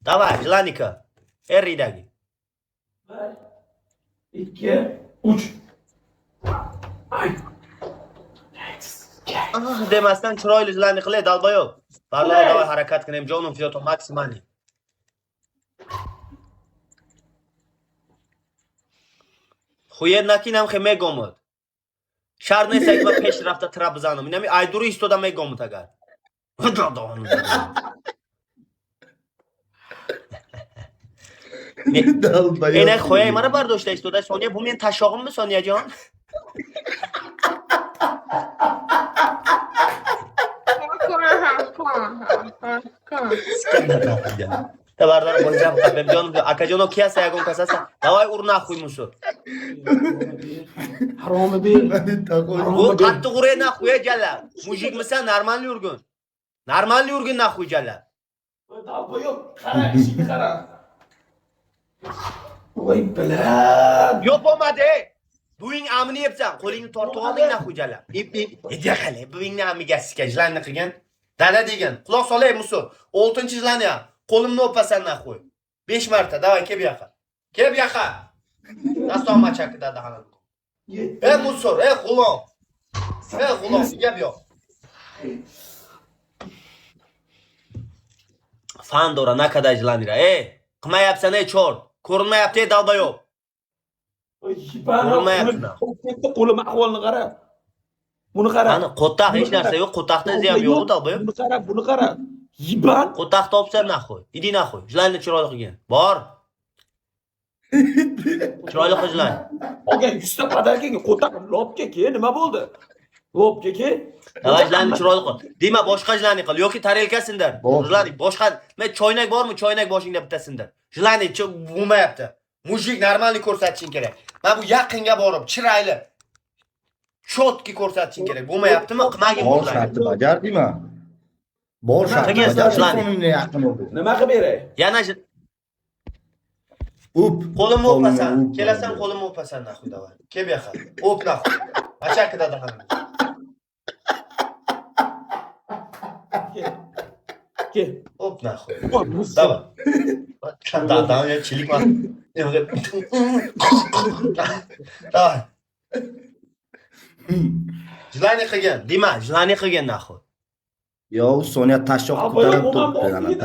Давай, Jlanika. Erridagi. 1, 2, 3. Ay. Demasdan chiroyli Jlanik qilay, dalbayob. Barlar davay harakat qiling, jonim fiyoto maksimali. Хуєднаки нам хе мегомод. Шар нест як ва пешрафта трабзаном. Инами айдуру истода мегомод агар. Эне хояй мана бардошта истода Соня бу мен ташогыммы Соня ҷон? Табардар бозам қабем ҷон акаҷоно ки аста ягон кас аста. Давай ур нахуй мусор. Haromi be. Bu qattiq uray naxuy jalla. Mujik misan normalniy urgun. Normalniy urgun naxuy jalla. Dalba yo'q. Qara, ishga qara. Voy bilan. Yo'q bo'lmadi. Buving amini yepsan, qo'lingni tortib olding naxuy jalla. Ip. Edi qale, buvingni amiga sikajlanni qilgan. Dada degan. Quloq solay musor. 6-jilani. Qo'limni o'pasan naxuy. 5 marta, davay kel bu yoqqa. Kel bu yoqqa. Daston machaki dada xalam. Musor, g'ulom. G'ulom, gap yo'q. Fandora nakada jlanira. Qilmayapsan chor. Ko'rinmayapti dalbayob. Qo'lim ahvolini qara. Buni qara. Ana qo'taq hech narsa yo'q, qo'taqda izi ham yo'q dalbayob. Buni qara. Yiban. Qo'taq topsan naxo'y. Idi naxo'y. Jlanni chiroyli qilgan. Bor. Chiroyli qilgan. Olgan 100 ta podarkaga qo'taq lobga ke, nima bo'ldi? Lobga ke. Davay jlanni chiroyli qil. Dema boshqa jlanni qil yoki tarelkasindir. Jlanni boshqa, men choynak bormi? Choynak boshingda bittasindir. Jlanni bo'lmayapti. Mujik normalni ko'rsatishing kerak. Men bu yaqinga borib, chiroyli chotki ko'rsatishing kerak. Bo'lmayaptimi? Qilmagin Bor bo'lmaydi. sharti bajardingmi? Bor sharti bajardi. Yaqin bo'ldi. Nima qilib beray? Yana Up. qo'limni o'pasan. Kelasan qo'limni o'pasan naxuy davay. Kel bu yoqqa. O'p naxuy. Achakida da ham. Ke. O'p naxuy. Davay. Dada ya chilik var. Davay. Jlani qilgan. Dema, jlani qilgan naxuy. Yo, Sonya tashoq ko'tarib turibdi.